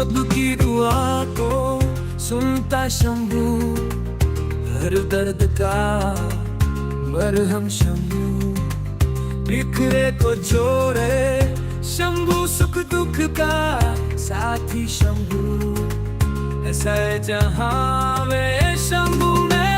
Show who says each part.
Speaker 1: सबकी दुआ को सुनता शंभू, हर दर्द का मरहम शंभू, बिखरे को जोड़े शंभू, सुख दुख का साथी शंभू, ऐसा है जहां वे शंभू में